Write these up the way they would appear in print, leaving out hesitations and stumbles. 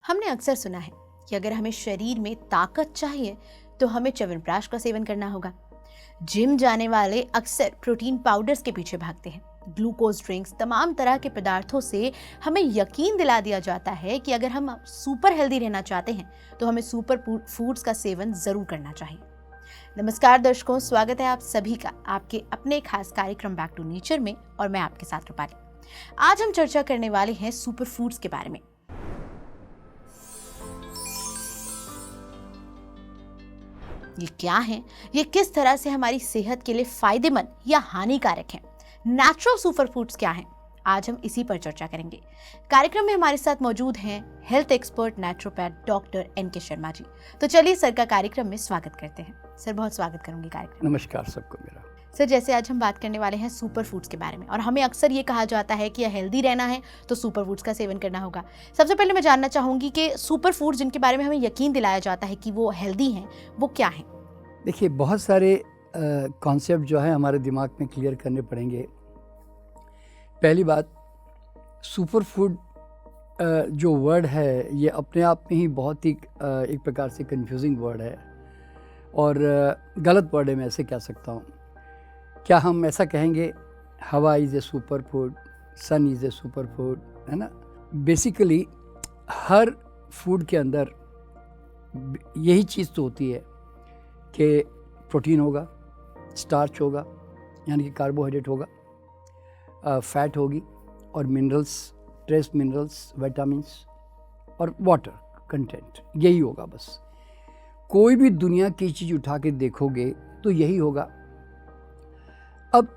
हमने अक्सर सुना है कि अगर हमें शरीर में ताकत चाहिए तो हमें च्यवनप्राश का सेवन करना होगा। जिम जाने वाले अक्सर प्रोटीन पाउडर्स के पीछे भागते हैं। ग्लूकोज ड्रिंक्स, तमाम तरह के पदार्थों से हमें यकीन दिला दिया जाता है कि अगर हम सुपर हेल्दी रहना चाहते हैं तो हमें सुपर फूड्स का सेवन जरूर करना चाहिए। नमस्कार दर्शकों, स्वागत है आप सभी का आपके अपने खास कार्यक्रम बैक टू नेचर में, और मैं आपके साथ रूपाली। आज हम चर्चा करने वाले हैं सुपर फूड्स के बारे में। ये क्या है, ये किस तरह से हमारी सेहत के लिए फायदेमंद या हानिकारक हैं, नेचुरल सुपर फूड्स क्या हैं, आज हम इसी पर चर्चा करेंगे। कार्यक्रम में हमारे साथ मौजूद हैं health expert naturopath doctor N K. Sharma ji. तो चलिए सर का कार्यक्रम में स्वागत करते हैं। सर, बहुत स्वागत करूंगी कार्यक्रम। नमस्कार सबको मेरा। सर, जैसे आज हम बात करने वाले हैं सुपर फूड्स के बारे में, और हमें अक्सर ये कहा जाता है कि हेल्दी रहना है तो सुपर फूड्स का सेवन करना होगा। सबसे पहले मैं जानना चाहूंगी कि सुपर फूड्स जिनके बारे में हमें यकीन दिलाया जाता है कि वो हेल्दी हैं, वो क्या हैं? देखिए, बहुत सारे कॉन्सेप्ट जो है हमारे दिमाग में क्लियर करने पड़ेंगे। पहली बात, सुपर फूड जो वर्ड है ये अपने आप में ही बहुत ही एक प्रकार से कंफ्यूजिंग वर्ड है और गलत वर्ड है, मैं ऐसे कह सकता हूँ। क्या हम ऐसा कहेंगे हवा is a super food, sun is a super food, है ना? बेसिकली हर फूड के अंदर यही चीज़ तो होती है कि प्रोटीन होगा, स्टार्च होगा यानी कि कार्बोहाइड्रेट होगा, फैट होगी और मिनरल्स, ट्रेस मिनरल्स, विटामिन्स और वाटर कंटेंट, यही होगा बस। कोई भी दुनिया की चीज़ उठा के देखोगे तो यही होगा। अब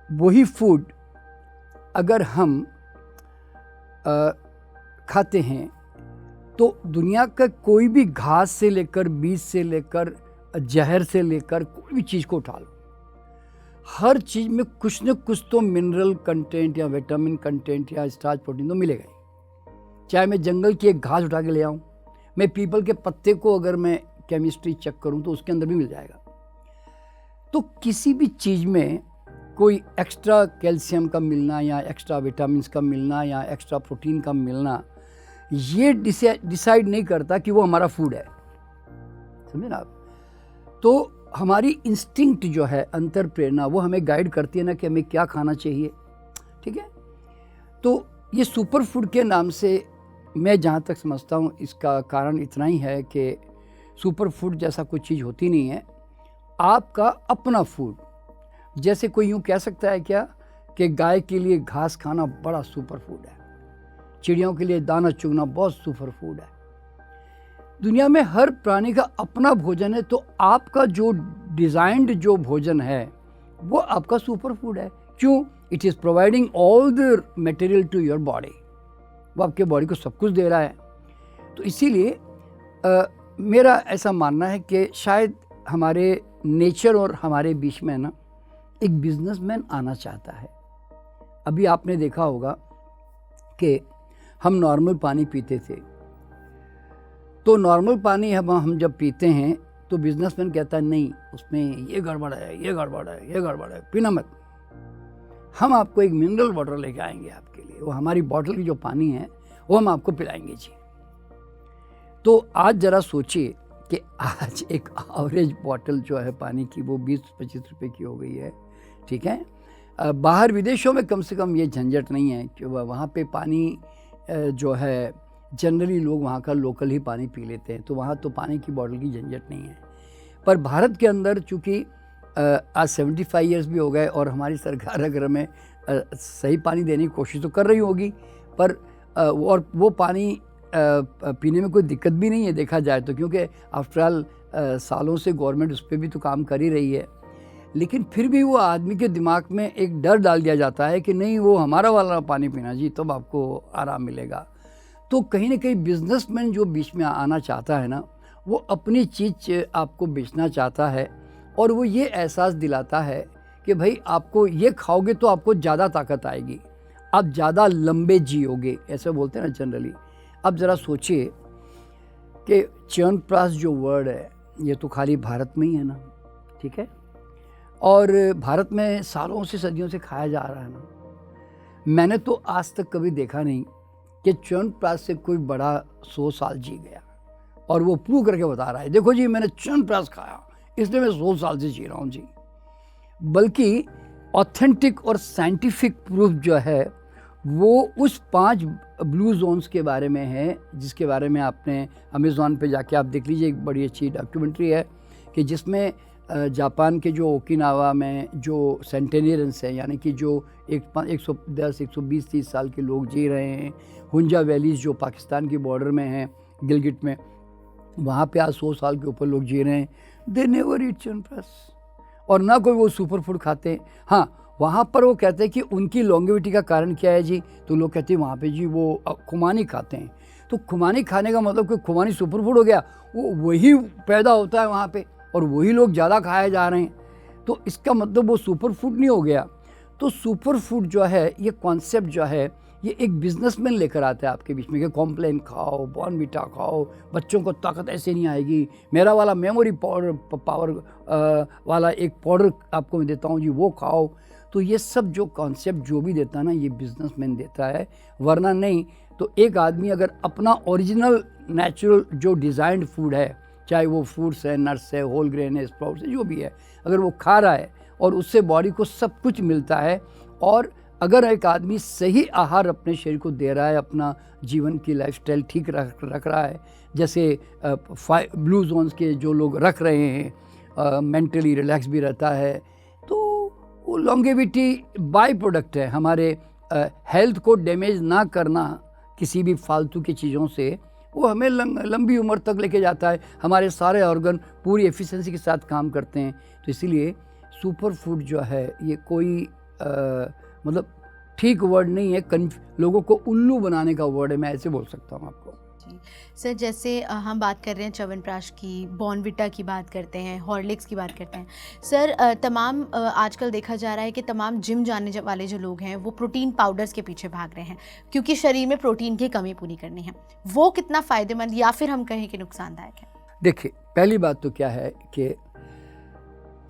वही फूड अगर हम खाते हैं तो दुनिया का कोई भी घास से लेकर, बीज से लेकर, जहर से लेकर कोई भी चीज़ को उठा लो, हर चीज़ में कुछ न कुछ तो मिनरल कंटेंट या विटामिन कंटेंट या स्टार्च प्रोटीन तो मिलेगा ही। चाहे मैं जंगल की एक घास उठा के ले आऊँ, मैं पीपल के पत्ते को अगर मैं केमिस्ट्री चेक करूँ तो उसके अंदर भी मिल जाएगा। तो किसी भी चीज़ में कोई एक्स्ट्रा कैल्शियम का मिलना या एक्स्ट्रा विटामिन का मिलना या एक्स्ट्रा प्रोटीन का मिलना, ये डिसाइड नहीं करता कि वो हमारा फूड है। समझे ना आप? तो हमारी इंस्टिंक्ट जो है, अंतर प्रेरणा, वो हमें गाइड करती है ना कि हमें क्या खाना चाहिए। ठीक है? तो ये सुपर फूड के नाम से मैं जहाँ तक समझता हूँ इसका कारण इतना ही है कि सुपर फूड जैसा कोई चीज़ होती नहीं है। आपका अपना फूड, जैसे कोई यूँ कह सकता है क्या कि गाय के लिए घास खाना बड़ा सुपर फूड है, चिड़ियों के लिए दाना चुगना बहुत सुपर फूड है। दुनिया में हर प्राणी का अपना भोजन है, तो आपका जो डिज़ाइंड जो भोजन है वो आपका सुपर फूड है। क्यों? It is providing all the material to your body. वो आपके बॉडी को सब कुछ दे रहा है। तो इसीलिए मेरा ऐसा मानना है कि शायद हमारे नेचर और हमारे बीच में ना एक बिजनेसमैन आना चाहता है। अभी आपने देखा होगा कि हम नॉर्मल पानी पीते थे, तो नॉर्मल पानी हम जब पीते हैं तो बिजनेसमैन कहता है नहीं, उसमें ये गड़बड़ है, ये गड़बड़ है, ये गड़बड़ है, पीना मत। हम आपको एक मिनरल वाटर लेके आएंगे आपके लिए, वो हमारी बॉटल की जो पानी है वो हम आपको पिलाएंगे जी। तो आज ज़रा सोचिए कि आज एक एवरेज बॉटल जो है पानी की वो 20-25 रुपए की हो गई है। ठीक है? बाहर विदेशों में कम से कम ये झंझट नहीं है कि वहाँ पे पानी जो है जनरली लोग वहाँ का लोकल ही पानी पी लेते हैं, तो वहाँ तो पानी की बॉटल की झंझट नहीं है। पर भारत के अंदर चूँकि आज 75 ईयर्स भी हो गए और हमारी सरकार अगर हमें सही पानी देने की कोशिश तो कर रही होगी, पर और वो पानी पीने में कोई दिक्कत भी नहीं है देखा जाए तो, क्योंकि आफ्टर ऑल सालों से गवर्नमेंट उस पर भी तो काम कर ही रही है। लेकिन फिर भी वो आदमी के दिमाग में एक डर डाल दिया जाता है कि नहीं, वो हमारा वाला पानी पीना जी, तब आपको आराम मिलेगा। तो कहीं ना कहीं बिजनेसमैन जो बीच में आना चाहता है ना, वो अपनी चीज़ आपको बेचना चाहता है और वो ये एहसास दिलाता है कि भाई आपको ये खाओगे तो आपको ज़्यादा ताकत आएगी, आप ज़्यादा लंबे जियोगे, ऐसे बोलते हैं ना जनरली। अब ज़रा सोचिए कि च्यवनप्राश जो वर्ड है ये तो खाली भारत में ही है ना, ठीक है, और भारत में सालों से, सदियों से खाया जा रहा है ना। मैंने तो आज तक कभी देखा नहीं कि च्यवनप्राश से कोई बड़ा 100 साल जी गया और वो प्रूव करके बता रहा है, देखो जी मैंने च्यवनप्राश खाया इसलिए मैं 100 साल से जी रहा हूँ जी। बल्कि ऑथेंटिक और साइंटिफिक प्रूफ जो है वो उस 5 ब्लू जोन्स के बारे में है, जिसके बारे में आपने अमेज़ॉन पे जाके आप देख लीजिए, एक बड़ी अच्छी डॉक्यूमेंट्री है कि जिसमें जापान के जो ओकिनावा में जो सेंटेनियंस हैं, यानी कि जो 110, 120, 30 साल के लोग जी रहे हैं, हुंजा वैलीज जो पाकिस्तान की बॉर्डर में हैं, गिलगिट में, वहाँ पे आज 100 साल के ऊपर लोग जी रहे हैं। दे नेवर ईट च्यवनप्राश और ना कोई वो सुपर फूड खाते हैं। हाँ, वहाँ पर वो कहते हैं कि उनकी लॉन्गेविटी का कारण क्या है जी, तो लोग कहते हैं वहाँ पे जी वो खुमानी खाते हैं। तो खुमानी खाने का मतलब कि खुमानी सुपर फूड हो गया, वो वही पैदा होता है वहाँ पे और वही लोग ज़्यादा खाए जा रहे हैं, तो इसका मतलब वो सुपर फूड नहीं हो गया। तो सुपर फूड जो है, ये कॉन्सेप्ट जो है, ये एक बिजनेसमैन लेकर आता है आपके बीच में कि कॉम्प्लेन खाओ, बॉर्नविटा खाओ, बच्चों को ताकत ऐसे नहीं आएगी, मेरा वाला मेमोरी पावर वाला एक पाउडर आपको मैं देता हूँ जी, वो खाओ। तो ये सब जो कॉन्सेप्ट जो भी देता है ना, ये बिजनेसमैन देता है, वरना नहीं। तो एक आदमी अगर अपना ओरिजिनल नेचुरल जो डिज़ाइंड फूड है, चाहे वो फ्रूट्स है, नट्स है, होल ग्रेन है, स्प्राउट्स है, जो भी है, अगर वो खा रहा है और उससे बॉडी को सब कुछ मिलता है, और अगर एक आदमी सही आहार अपने शरीर को दे रहा है, अपना जीवन की लाइफस्टाइल ठीक रख रहा है, जैसे ब्लू जोन्स के जो लोग रख रहे हैं, मेंटली रिलैक्स भी रहता है, तो वो लॉन्गेविटी बाय प्रोडक्ट है। हमारे हेल्थ को डैमेज ना करना किसी भी फालतू की चीज़ों से, वो हमें लंबी उम्र तक लेके जाता है, हमारे सारे ऑर्गन पूरी एफिशिएंसी के साथ काम करते हैं। तो इसीलिए सुपर फूड जो है, ये कोई मतलब ठीक वर्ड नहीं है, लोगों को उल्लू बनाने का वर्ड है, मैं ऐसे बोल सकता हूँ आपको। जी सर, जैसे हम बात कर रहे हैं च्यवनप्राश की, बॉर्नविटा की बात करते हैं, हॉर्लिक्स की बात करते हैं सर, तमाम आजकल देखा जा रहा है कि तमाम जिम जाने वाले जो लोग हैं वो प्रोटीन पाउडर्स के पीछे भाग रहे हैं क्योंकि शरीर में प्रोटीन की कमी पूरी करनी है। वो कितना फ़ायदेमंद या फिर हम कहें कि नुकसानदायक है? देखिए, पहली बात तो क्या है कि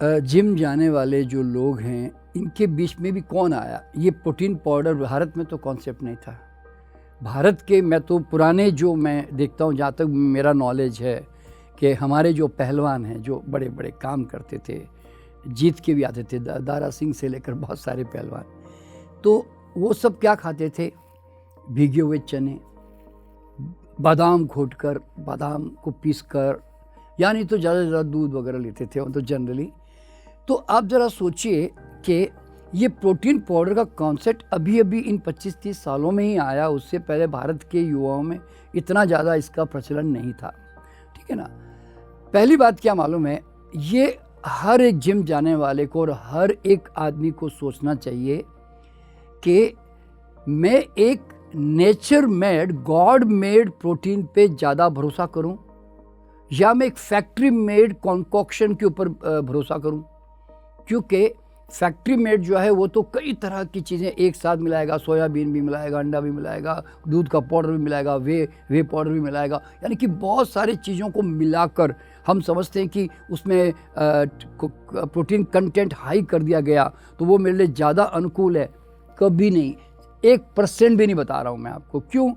जिम जाने वाले जो लोग हैं, इनके बीच में भी कौन आया? ये प्रोटीन पाउडर भारत में तो कॉन्सेप्ट नहीं था। भारत के, मैं तो पुराने जो मैं देखता हूँ, जहाँ तक मेरा नॉलेज है, कि हमारे जो पहलवान हैं, जो बड़े बड़े काम करते थे, जीत के भी आते थे, दारा सिंह से लेकर बहुत सारे पहलवान, तो वो सब क्या खाते थे? भीगे हुए चने, बादाम घोटकर, बादाम को पीसकर, यानी तो ज़्यादा से ज़्यादा दूध वगैरह लेते थे तो जनरली। तो आप ज़रा सोचिए कि ये प्रोटीन पाउडर का कॉन्सेप्ट अभी अभी इन 25-30 सालों में ही आया, उससे पहले भारत के युवाओं में इतना ज़्यादा इसका प्रचलन नहीं था, ठीक है ना। पहली बात क्या मालूम है, ये हर एक जिम जाने वाले को और हर एक आदमी को सोचना चाहिए कि मैं एक nature made, God made protein पे ज़्यादा भरोसा करूं, या मैं एक फैक्ट्री मेड कॉन्कॉक्शन के ऊपर भरोसा करूं। क्योंकि फैक्ट्री मेड जो है वो तो कई तरह की चीज़ें एक साथ मिलाएगा, सोयाबीन भी मिलाएगा, अंडा भी मिलाएगा, दूध का पाउडर भी मिलाएगा, वे पाउडर भी मिलाएगा, यानी कि बहुत सारी चीज़ों को मिलाकर हम समझते हैं कि उसमें प्रोटीन कंटेंट हाई कर दिया गया तो वो मेरे लिए ज़्यादा अनुकूल है। कभी नहीं, 1% भी नहीं बता रहा हूँ मैं आपको। क्यों?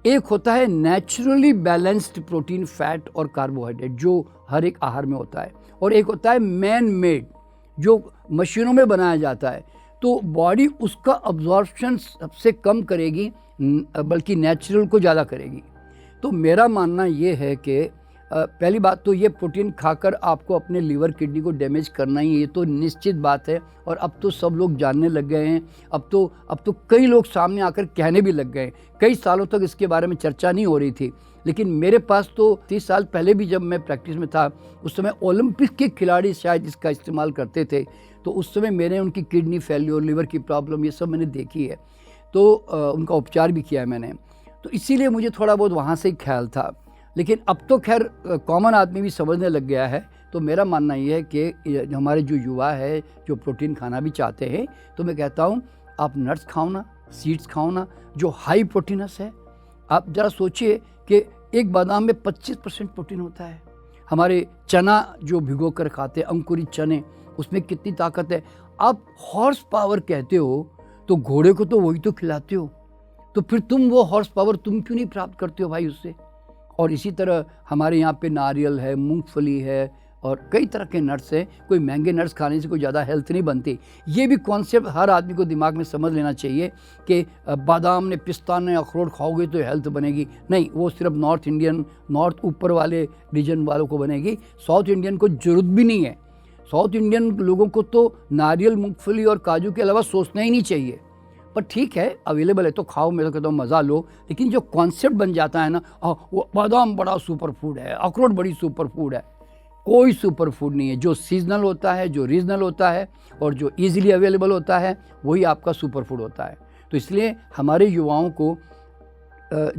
एक होता है नेचुरली बैलेंस्ड प्रोटीन, फैट और कार्बोहाइड्रेट जो हर एक आहार में होता है, और एक होता है मैन मेड जो मशीनों में बनाया जाता है। तो बॉडी उसका अब्जॉर्प्शन सबसे कम करेगी, बल्कि नेचुरल को ज़्यादा करेगी। तो मेरा मानना ये है कि पहली बात तो ये प्रोटीन खाकर आपको अपने लीवर किडनी को डैमेज करना ही है, ये तो निश्चित बात है, और अब तो सब लोग जानने लग गए हैं। अब तो कई लोग सामने आकर कहने भी लग गए। कई सालों तक इसके बारे में चर्चा नहीं हो रही थी, लेकिन मेरे पास तो 30 साल पहले भी जब मैं प्रैक्टिस में था, उस समय ओलंपिक के खिलाड़ी शायद इसका इस्तेमाल करते थे, तो उस समय मैंने उनकी किडनी फेल्योर, लीवर की प्रॉब्लम, ये सब मैंने देखी है, तो उनका उपचार भी किया है मैंने। तो इसीलिए मुझे थोड़ा बहुत वहाँ से ही ख्याल था, लेकिन अब तो खैर कॉमन आदमी भी समझने लग गया है। तो मेरा मानना ये है कि हमारे जो युवा है, जो प्रोटीन खाना भी चाहते हैं, तो मैं कहता हूँ आप नट्स खाओ ना, सीड्स खाओ ना, जो हाई प्रोटीनस है। आप ज़रा सोचिए कि एक बादाम में 25% प्रोटीन होता है। हमारे चना जो भिगो कर खाते हैं, अंकुरित चने, उसमें कितनी ताकत है। आप हॉर्स पावर कहते हो, तो घोड़े को तो वही तो खिलाते हो, तो फिर तुम वो हॉर्स पावर तुम क्यों नहीं प्राप्त करते हो भाई उससे। और इसी तरह हमारे यहाँ पे नारियल है, मूंगफली है और कई तरह के नट्स हैं। कोई महंगे नट्स खाने से कोई ज़्यादा हेल्थ नहीं बनती। ये भी कॉन्सेप्ट हर आदमी को दिमाग में समझ लेना चाहिए कि बादाम ने, पिस्ता ने, अखरोट खाओगे तो हेल्थ बनेगी। नहीं, वो सिर्फ नॉर्थ ऊपर वाले रीजन वालों को बनेगी। साउथ इंडियन को जरूरत भी नहीं है। साउथ इंडियन लोगों को तो नारियल, मूंगफली और काजू के अलावा सोचना ही नहीं चाहिए। पर ठीक है, अवेलेबल है तो खाओ, मैं तो कहता हूँ मज़ा लो। लेकिन जो कॉन्सेप्ट बन जाता है ना, वो बादाम बड़ा सुपर फूड है, अखरोट बड़ी सुपर फूड है, कोई सुपर फूड नहीं है। जो सीजनल होता है, जो रीजनल होता है और जो इजीली अवेलेबल होता है, वही आपका सुपर फूड होता है। तो इसलिए हमारे युवाओं को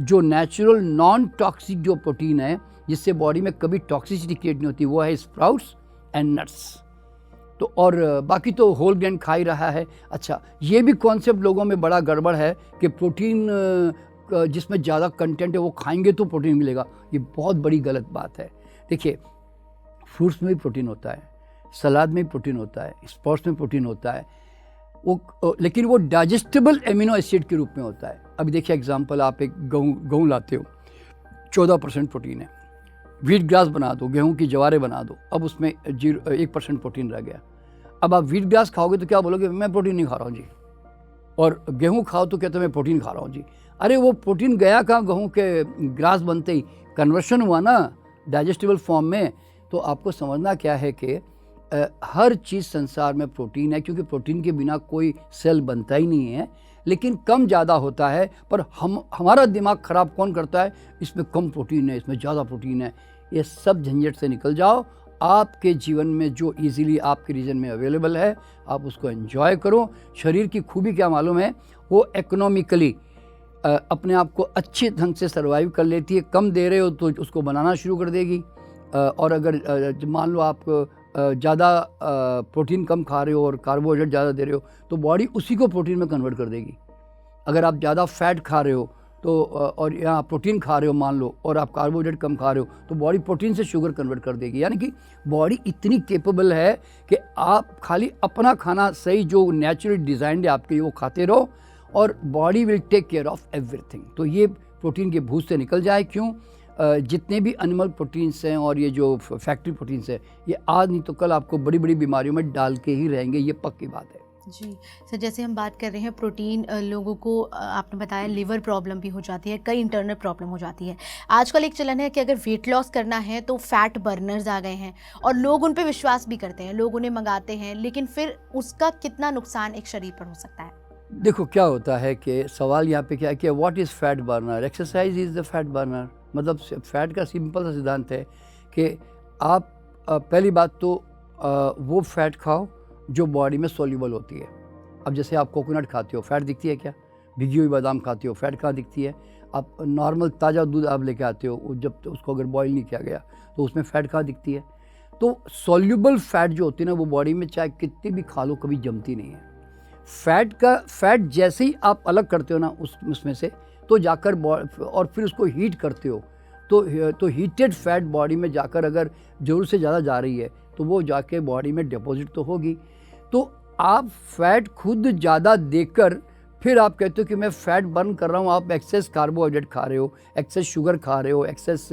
जो नेचुरल नॉन टॉक्सिक जो प्रोटीन है, जिससे बॉडी में कभी टॉक्सिसिटी क्रिएट नहीं होती, वो है स्प्राउट्स एंड नट्स। तो और बाकी तो होल ग्रेन खा ही रहा है। अच्छा, ये भी कॉन्सेप्ट लोगों में बड़ा गड़बड़ है कि प्रोटीन जिसमें ज़्यादा कंटेंट है वो खाएंगे तो प्रोटीन मिलेगा। ये बहुत बड़ी गलत बात है। देखिए, फ्रूट्स में भी प्रोटीन होता है, सलाद में भी प्रोटीन होता है, स्प्राउट्स में प्रोटीन होता है, लेकिन वो डाइजेस्टेबल एमिनो एसिड के रूप में होता है। अभी देखिए एग्जांपल, आप एक गेहूँ लाते हो, 14% प्रोटीन है। व्हीट ग्रास बना दो, गेहूं की जवारे बना दो, अब उसमें 1% प्रोटीन रह गया। अब आप व्हीट ग्रास खाओगे तो क्या बोलोगे, मैं प्रोटीन नहीं खा रहा हूँ जी। और गेहूं खाओ तो कहते मैं प्रोटीन खा रहा हूँ जी। अरे वो प्रोटीन गया कहाँ, गेहूं के ग्रास बनते ही कन्वर्शन हुआ ना डाइजेस्टिबल फॉर्म में। तो आपको समझना क्या है कि हर चीज़ संसार में प्रोटीन है, क्योंकि प्रोटीन के बिना कोई सेल बनता ही नहीं है। लेकिन कम ज़्यादा होता है, पर हमारा दिमाग ख़राब कौन करता है, इसमें कम प्रोटीन है, इसमें ज़्यादा प्रोटीन है। ये सब झंझट से निकल जाओ। आपके जीवन में जो इजीली आपके रीजन में अवेलेबल है, आप उसको एंजॉय करो। शरीर की खूबी क्या मालूम है, वो इकोनॉमिकली अपने आप को अच्छे ढंग से सर्वाइव कर लेती है। कम दे रहे हो तो उसको बनाना शुरू कर देगी। और अगर मान लो आप ज़्यादा प्रोटीन कम खा रहे हो और कार्बोहाइड्रेट ज़्यादा दे रहे हो, तो बॉडी उसी को प्रोटीन में कन्वर्ट कर देगी। अगर आप ज़्यादा फैट खा रहे हो तो और यहाँ प्रोटीन खा रहे हो मान लो, और आप कार्बोहाइड्रेट कम खा रहे हो, तो बॉडी प्रोटीन से शुगर कन्वर्ट कर देगी। यानी कि बॉडी इतनी कैपेबल है कि आप खाली अपना खाना सही जो नेचुरली डिज़ाइंड है आपके, वो खाते रहो और body will take care of everything. तो ये प्रोटीन के भूत से निकल जाए। क्यों, जितने भी एनिमल प्रोटीन्स हैं और ये जो फैक्ट्री प्रोटीन्स हैं, ये आज नहीं तो कल आपको बड़ी बड़ी बीमारियों में डाल के ही रहेंगे, ये पक्की बात है जी। सर, जैसे हम बात कर रहे हैं प्रोटीन, लोगों को आपने बताया लिवर प्रॉब्लम भी हो जाती है, कई इंटरनल प्रॉब्लम हो जाती है। आजकल एक चलन है कि अगर वेट लॉस करना है तो फैट बर्नर्स आ गए हैं और लोग उन पे विश्वास भी करते हैं, लोग उन्हें मंगाते हैं, लेकिन फिर उसका कितना नुकसान एक शरीर पर हो सकता है? देखो क्या होता है कि सवाल यहाँ पे क्या है कि what is fat burner, exercise is the fat burner. मतलब फैट का सिंपल सा सिद्धांत है कि आप पहली बात तो वो फैट खाओ जो बॉडी में सोल्यूबल होती है। अब जैसे आप कोकोनट खाते हो, फैट दिखती है क्या? भिगी हुई बादाम खाते हो, फैट कहाँ दिखती है? आप नॉर्मल ताज़ा दूध आप लेके आते हो, जब उसको अगर बॉईल नहीं किया गया तो उसमें फ़ैट कहाँ दिखती है? तो सोल्यूबल फैट जो होती है ना, वो बॉडी में चाहे कितनी भी खा लो कभी जमती नहीं है। फैट जैसे ही आप अलग करते हो ना उसमें से, तो जाकर और फिर उसको हीट करते हो, तो हीटेड फैट बॉडी में जाकर अगर ज़रूरत से ज़्यादा जा रही है तो वो जाके बॉडी में डिपॉजिट तो होगी। तो आप फैट खुद ज़्यादा देकर फिर आप कहते हो कि मैं फ़ैट बर्न कर रहा हूँ, आप एक्सेस कार्बोहाइड्रेट खा रहे हो, एक्सेस शुगर खा रहे हो, एक्सेस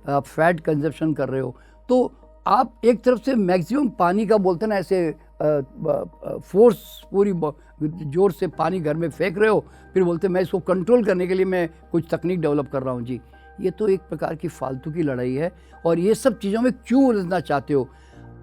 फैट कंजप्शन कर रहे हो। तो आप एक तरफ से मैक्सिमम पानी का बोलते हैं ना, ऐसे फोर्स पूरी जोर से पानी घर में फेंक रहे हो, फिर बोलते मैं इसको कंट्रोल करने के लिए मैं कुछ तकनीक डेवलप कर रहा हूँ। जी, ये तो एक प्रकार की फालतू की लड़ाई है। और ये सब चीज़ों में क्यों उलझना चाहते हो?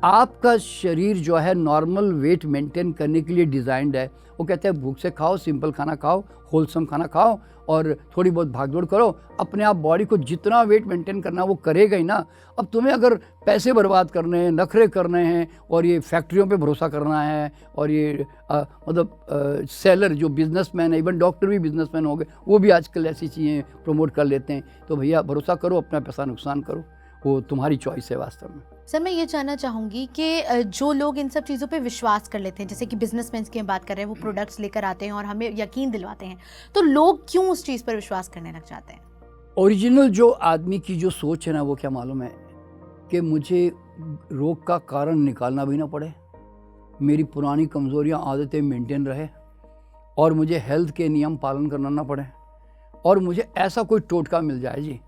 आपका शरीर जो है नॉर्मल वेट मेंटेन करने के लिए डिज़ाइंड है। वो कहते हैं भूख से खाओ, सिंपल खाना खाओ, होलसम खाना खाओ और थोड़ी बहुत भागदौड़ करो, अपने आप बॉडी को जितना वेट मेंटेन करना वो करेगा ही ना। अब तुम्हें अगर पैसे बर्बाद करने हैं, नखरे करने हैं और ये फैक्ट्रियों पे भरोसा करना है और ये मतलब सेलर जो बिजनेसमैन है, इवन डॉक्टर भी बिजनेसमैन हो गए, वो भी आजकल ऐसी चीज़ें प्रमोट कर लेते हैं। तो भैया भरोसा करो, अपना पैसा नुकसान करो, वो तुम्हारी चॉइस है वास्तव में। सर, मैं ये जानना चाहूँगी कि जो लोग इन सब चीज़ों पे विश्वास कर लेते हैं, जैसे कि बिजनेसमैन की हम बात कर रहे हैं, वो प्रोडक्ट्स लेकर आते हैं और हमें यकीन दिलवाते हैं, तो लोग क्यों उस चीज़ पर विश्वास करने लग जाते हैं? ओरिजिनल जो आदमी की जो सोच है ना, वो क्या मालूम है कि मुझे रोग का कारण निकालना भी ना पड़े, मेरी पुरानी कमज़ोरियाँ आदतें मेंटेन रहे और मुझे हेल्थ के नियम पालन करना ना पड़े। और मुझे ऐसा कोई टोटका मिल जाए जी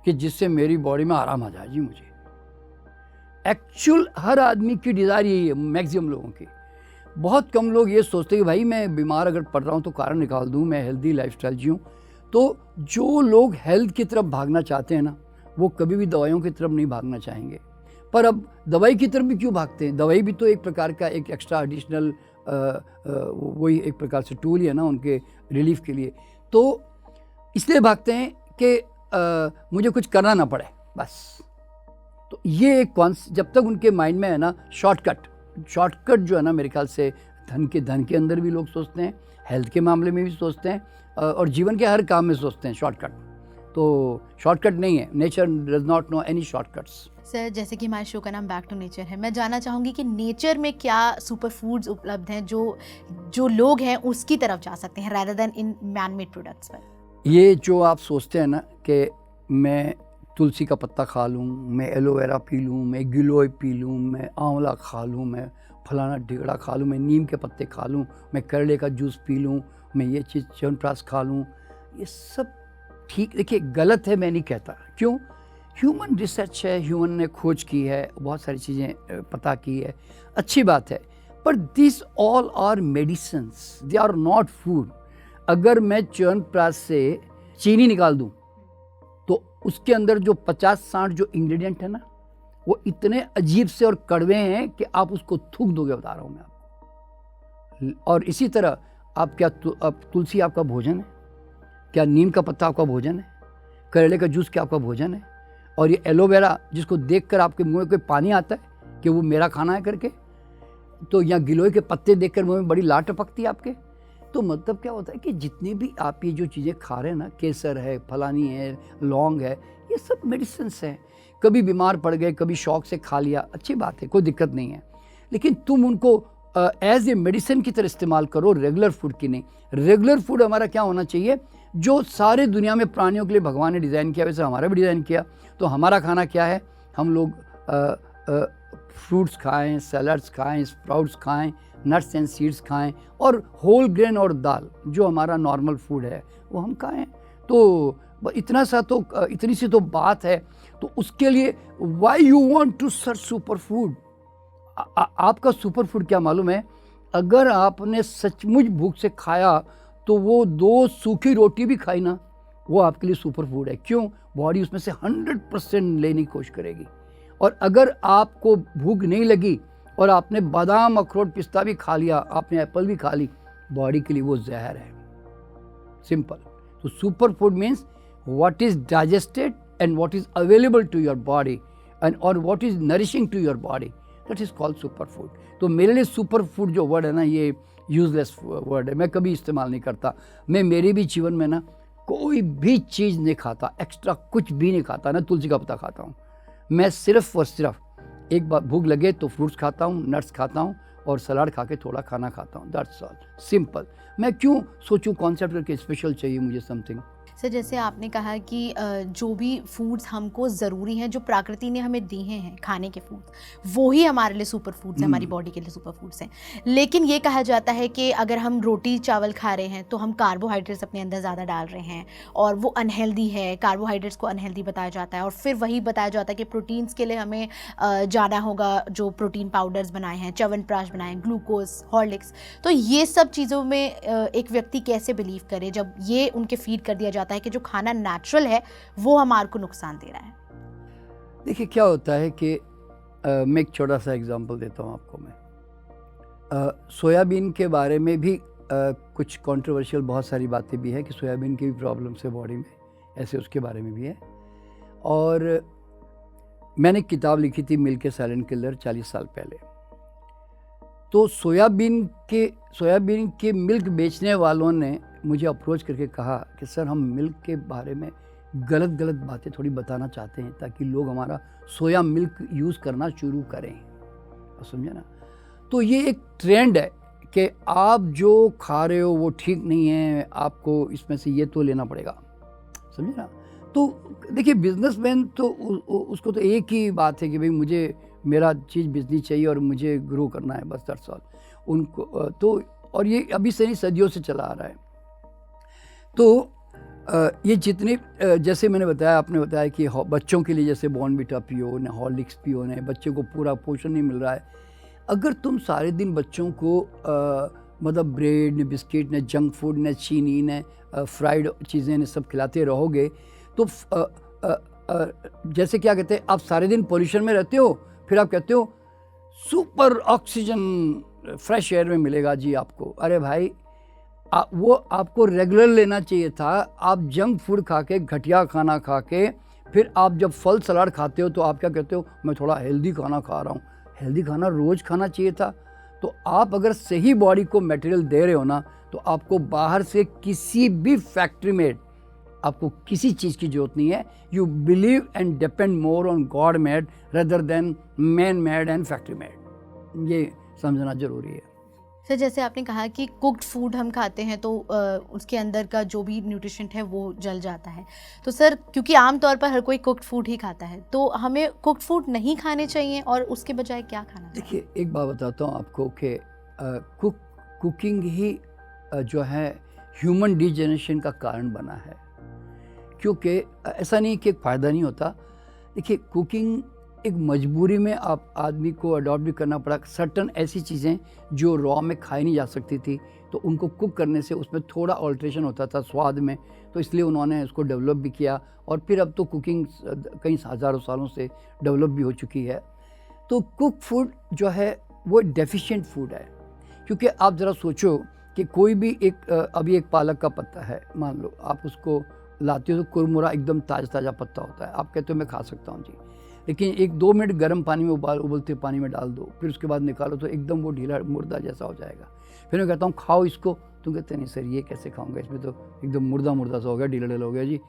कि जिससे मेरी बॉडी में आराम आ जाए जी। मुझे एक्चुअल हर आदमी की डिज़ायर यही है, मैक्सिमम लोगों की। बहुत कम लोग ये सोचते हैं कि भाई मैं बीमार अगर पड़ रहा हूँ तो कारण निकाल दूँ, मैं हेल्दी लाइफस्टाइल जीऊँ। तो जो लोग हेल्थ की तरफ भागना चाहते हैं ना, वो कभी भी दवाइयों की तरफ नहीं भागना चाहेंगे। पर अब दवाई की तरफ भी क्यों भागते हैं? दवाई भी तो एक प्रकार का एक एक्स्ट्रा एडिशनल वही एक प्रकार से टूल ही है ना उनके रिलीफ के लिए। तो इसलिए भागते हैं कि मुझे कुछ करना ना पड़े बस। तो ये एक जब तक उनके माइंड में है ना शॉर्टकट जो है ना, मेरे ख्याल से धन के अंदर भी लोग सोचते हैं, हेल्थ के मामले में भी सोचते हैं, और जीवन के हर काम में सोचते हैं शॉर्टकट। तो शॉर्टकट नहीं है, nature does not know any shortcuts. Sir, जैसे कि हमारे शो का नाम बैक टू नेचर है, मैं जानना चाहूँगी कि नेचर में क्या सुपर फूड्स उपलब्ध हैं जो लोग हैं उसकी तरफ जा सकते हैं rather than in man made products पर? ये जो आप सोचते हैं ना कि मैं तुलसी का पत्ता खा लूँ, मैं एलोवेरा पी लूँ, मैं गिलोय पी लूँ, मैं आंवला खा लूँ, मैं फलाना ढिगड़ा खा लूँ, मैं नीम के पत्ते खा लूँ, मैं करेले का जूस पी लूँ, मैं ये चीज़ च्यवनप्राश खा लूँ, ये सब ठीक, देखिए गलत है, मैं नहीं कहता। क्यों? ह्यूमन रिसर्च है, ह्यूमन ने खोज की है, बहुत सारी चीज़ें पता की है, अच्छी बात है। पर this all are medicines, they are not food. अगर मैं च्यवनप्राश से चीनी निकाल दूँ तो उसके अंदर जो 50-60 जो इंग्रेडिएंट है ना, वो इतने अजीब से और कड़वे हैं कि आप उसको थूक दोगे, बता रहा हूँ मैं आपको। और इसी तरह आप तुलसी आपका भोजन है क्या? नीम का पत्ता आपका भोजन है? करेले का जूस क्या आपका भोजन है? और ये एलोवेरा जिसको देखकर आपके मुंह में कोई पानी आता है कि वो मेरा खाना है करके, तो या गिलोय के पत्ते देखकर मुंह में बड़ी लाट टपकती है आपके। तो मतलब क्या होता है कि जितने भी आप ये जो चीज़ें खा रहे हैं ना, केसर है, फलानी है, लौंग है, ये सब मेडिसिन्स हैं। कभी बीमार पड़ गए, कभी शौक से खा लिया, अच्छी बात है, कोई दिक्कत नहीं है, लेकिन तुम उनको एज ए मेडिसिन की तरह इस्तेमाल करो, रेगुलर फूड की नहीं। रेगुलर फूड हमारा क्या होना चाहिए? जो सारे दुनिया में प्राणियों के लिए भगवान ने डिज़ाइन किया, वैसे हमारा भी डिज़ाइन किया। तो हमारा खाना क्या है? हम लोग फ्रूट्स खाएं, सैलड्स खाएं, स्प्राउट्स खाएं, नट्स एंड सीड्स खाएं, और होल ग्रेन और दाल जो हमारा नॉर्मल फूड है वो हम खाएं। तो इतनी सी तो बात है। तो उसके लिए why you want to search super food? आपका सुपर फूड क्या मालूम है? अगर आपने सचमुच भूख से खाया तो वो 2 सूखी रोटी भी खाई ना, वो आपके लिए सुपर फूड है। क्यों? बॉडी उसमें से 100% लेने की कोशिश करेगी। और अगर आपको भूख नहीं लगी और आपने बादाम, अखरोट, पिस्ता भी खा लिया, आपने एप्पल भी खा ली, बॉडी के लिए वो जहर है। सिंपल। तो super food means what is digested and what is available to your body and और what is nourishing to your body, that is called super food. तो मेरे लिए सुपर फूड जो वर्ड है ना, ये यूजलेस वर्ड है, मैं कभी इस्तेमाल नहीं करता। मैं मेरे भी जीवन में ना कोई भी चीज़ नहीं खाता, एक्स्ट्रा कुछ भी नहीं खाता, ना तुलसी का पत्ता खाता हूँ। मैं सिर्फ और सिर्फ एक बार भूख लगे तो फ्रूट्स खाता हूँ, नट्स खाता हूँ, और सलाद खा के थोड़ा खाना खाता हूँ, दैट्स ऑल, सिंपल। मैं क्यों सोचूं कॉन्सेप्ट करके स्पेशल चाहिए मुझे समथिंग। सर, जैसे आपने कहा कि जो भी फूड्स हमको ज़रूरी हैं, जो प्रकृति ने हमें दिए हैं खाने के फूड्स, वो ही हमारे लिए सुपर फूड्स हैं, हमारी बॉडी के लिए सुपर फूड्स हैं। लेकिन ये कहा जाता है कि अगर हम रोटी चावल खा रहे हैं तो हम कार्बोहाइड्रेट्स अपने अंदर ज़्यादा डाल रहे हैं, और वो अनहेल्दी है, कार्बोहाइड्रेट्स को अनहेल्दी बताया जाता है। और फिर वही बताया जाता है कि प्रोटीन्स के लिए हमें जाना होगा जो प्रोटीन पाउडर्स बनाए हैं, च्यवनप्राश बनाए हैं, ग्लूकोज, हॉर्लिक्स। तो ये सब चीज़ों में एक व्यक्ति कैसे बिलीव करे जब ये उनके फीड कर दिया जाता है कि जो खाना नेचुरल है वो हमारे को नुकसान दे रहा है? देखिए क्या होता है कि मैं एक छोटा सा एग्जांपल देता हूँ आपको। मैं सोयाबीन के बारे में भी कुछ कंट्रोवर्शियल बहुत सारी बातें भी है कि सोयाबीन की भी प्रॉब्लम्स है बॉडी में, ऐसे उसके बारे में भी है। और मैंने एक किताब लिखी थी मिल्क के साइलेंट किलर 40 साल पहले। तो सोयाबीन के मिल्क बेचने वालों ने मुझे अप्रोच करके कहा कि सर हम मिल्क के बारे में गलत बातें थोड़ी बताना चाहते हैं ताकि लोग हमारा सोया मिल्क यूज़ करना शुरू करें, समझे ना। तो ये एक ट्रेंड है कि आप जो खा रहे हो वो ठीक नहीं है, आपको इसमें से ये तो लेना पड़ेगा, समझे ना। तो देखिए बिजनेसमैन तो उसको तो एक ही बात है कि भाई मुझे मेरा चीज़ बिजनेस चाहिए और मुझे ग्रो करना है, बस दैट्स ऑल उनको। तो और ये अभी से नहीं, सदियों से चला आ रहा है। तो ये जितने जैसे मैंने बताया, आपने बताया कि बच्चों के लिए जैसे बॉर्नविटा पियो, न हॉर्लिक्स पियो, न बच्चे को पूरा पोषण नहीं मिल रहा है। अगर तुम सारे दिन बच्चों को मतलब ब्रेड, न बिस्किट, न जंक फूड, न चीनी, न फ्राइड चीज़ें, न सब खिलाते रहोगे तो जैसे क्या कहते हैं, आप सारे दिन पोल्यूशन में रहते हो, फिर आप कहते हो सुपर ऑक्सीजन फ्रेश एयर में मिलेगा जी आपको। अरे भाई, वो आपको रेगुलर लेना चाहिए था। आप जंक फूड खा के, घटिया खाना खा के, फिर आप जब फल सलाद खाते हो तो आप क्या कहते हो, मैं थोड़ा हेल्दी खाना खा रहा हूँ। हेल्दी खाना रोज़ खाना चाहिए था। तो आप अगर सही बॉडी को मटेरियल दे रहे हो ना, तो आपको बाहर से किसी भी फैक्ट्री में आपको किसी चीज़ की जरूरत नहीं है। You believe and depend more on God made rather than man made and factory made. ये समझना जरूरी है। सर, जैसे आपने कहा कि कुक्ड फूड हम खाते हैं तो उसके अंदर का जो भी न्यूट्रिशन है वो जल जाता है। तो सर, क्योंकि आमतौर पर हर कोई कुक्ड फूड ही खाता है, तो हमें कुक्ड फूड नहीं खाने चाहिए और उसके बजाय क्या खाना चाहिए? देखिए, एक बात बताता हूँ आपको कि कुकिंग ही जो है ह्यूमन डिजेनरेशन का कारण बना है। क्योंकि ऐसा नहीं कि फ़ायदा नहीं होता। देखिए, कुकिंग एक मजबूरी में आप आदमी को अडॉप्ट भी करना पड़ा। सर्टन ऐसी चीज़ें जो रॉ में खाई नहीं जा सकती थी, तो उनको कुक करने से उसमें थोड़ा ऑल्ट्रेशन होता था स्वाद में, तो इसलिए उन्होंने उसको डेवलप भी किया। और फिर अब तो कुकिंग कई हज़ारों सालों से डेवलप भी हो चुकी है। तो कुक फूड जो है वो डेफिशिएंट फूड है। क्योंकि आप ज़रा सोचो कि कोई भी अभी एक पालक का पत्ता है, मान लो आप उसको लाते हो तो कुरमुरा एकदम ताज़ा पत्ता होता है, आप कहते हो मैं खा सकता हूँ जी। लेकिन 1-2 मिनट गर्म पानी में उबलते पानी में डाल दो, फिर उसके बाद निकालो तो एकदम वो ढीला मुर्दा जैसा हो जाएगा। फिर मैं कहता हूँ खाओ इसको, तुम कहते नहीं सर ये कैसे खाऊंगा, इसमें तो एकदम मुर्दा सा हो गया, ढीला हो गया जी।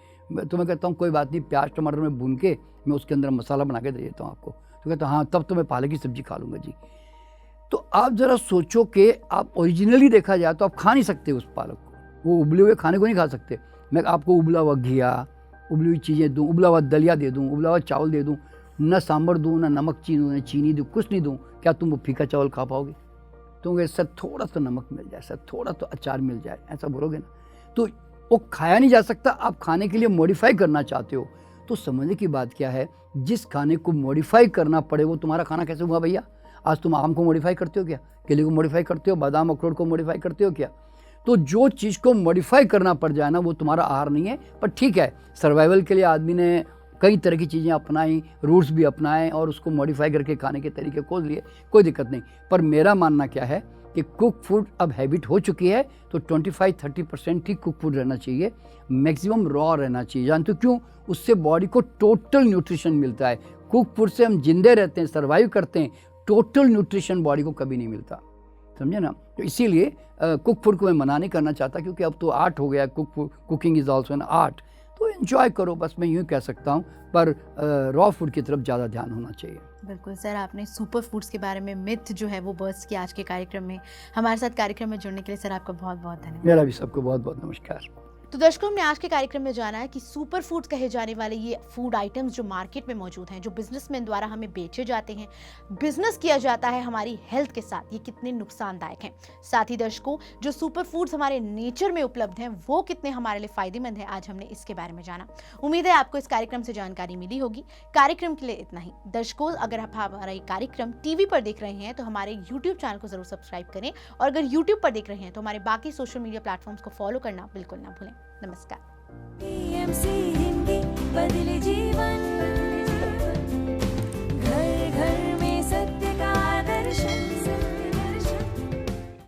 तो मैं कहता हूँ कोई बात नहीं, प्याज टमाटर में भून के मैं उसके अंदर मसाला बना के दे देता हूँ आपको। तो कहता हाँ, तब तो मैं पालक की सब्ज़ी खा लूँगा जी। तो आप ज़रा सोचो कि आप ओरिजिनली देखा जाए तो आप खा नहीं सकते उस पालक को, वो उबले हुए खाने को नहीं खा सकते। मैं आपको उबला हुआ घिया, उबली हुई चीज़ें दूँ, उबला हुआ दलिया दे दूँ, उबला हुआ चावल दे दूँ, न सांभर दूँ, न नमक चीनी दूँ, कुछ नहीं दूँ, क्या तुम वो फीका चावल खा पाओगे? तुम सर थोड़ा सा नमक मिल जाए, सर थोड़ा तो अचार मिल जाए, ऐसा बोलोगे ना, तो वो खाया नहीं जा सकता। आप खाने के लिए मॉडिफाई करना चाहते हो, तो समझने की बात क्या है, जिस खाने को मॉडिफाई करना पड़े वो तुम्हारा खाना कैसे हुआ भैया? आज तुम आम को मॉडिफाई करते हो क्या? केले को मॉडिफाई करते हो? बादाम अखरोट को मॉडिफाई करते हो क्या? तो जो चीज़ को मॉडिफाई करना पड़ जाए ना, वो तुम्हारा आहार नहीं है। पर ठीक है, सर्वाइवल के लिए आदमी ने कई तरह की चीज़ें अपनाई, रूट्स भी अपनाए और उसको मॉडिफाई करके खाने के तरीके खोज लिए, कोई दिक्कत नहीं। पर मेरा मानना क्या है कि कुक फूड अब हैबिट हो चुकी है, तो 25-30% ही कुक फूड रहना चाहिए, मैक्सिमम रॉ रहना चाहिए। जानते हो क्यों? उससे बॉडी को टोटल न्यूट्रिशन मिलता है। कुक फूड से हम जिंदे रहते हैं, सर्वाइव करते हैं, टोटल न्यूट्रिशन बॉडी को कभी नहीं मिलता, समझे ना। तो इसीलिए कुक फूड को मैं मना नहीं करना चाहता, क्योंकि अब तो आर्ट हो गया, cooking is also an art. तो एंजॉय करो, बस मैं यूँ कह सकता हूँ। पर रॉ फूड की तरफ ज़्यादा ध्यान होना चाहिए। बिल्कुल सर, आपने सुपर फूड्स के बारे में मिथ जो है वो बर्स्ट किया आज के कार्यक्रम में। हमारे साथ कार्यक्रम में जुड़ने के लिए सर आपका बहुत बहुत धन्यवाद। मेरा भी सबको बहुत बहुत नमस्कार। तो दर्शकों, हमने आज के कार्यक्रम में जाना है कि सुपर फूड्स कहे जाने वाले ये फूड आइटम्स जो मार्केट में मौजूद हैं, जो बिजनेसमैन द्वारा हमें बेचे जाते हैं, बिजनेस किया जाता है हमारी हेल्थ के साथ, ये कितने नुकसानदायक हैं। साथ ही दर्शकों, जो सुपर फूड्स हमारे नेचर में उपलब्ध हैं वो कितने हमारे लिए फायदेमंद है, आज हमने इसके बारे में जाना। उम्मीद है आपको इस कार्यक्रम से जानकारी मिली होगी। कार्यक्रम के लिए इतना ही। दर्शकों, अगर आप हमारा ये कार्यक्रम टीवी पर देख रहे हैं तो हमारे यूट्यूब चैनल को जरूर सब्सक्राइब करें, और अगर यूट्यूब पर देख रहे हैं तो हमारे बाकी सोशल मीडिया प्लेटफॉर्म्स को फॉलो करना बिल्कुल ना भूलें। नमस्कार। TMC हिंदी बदले जीवन।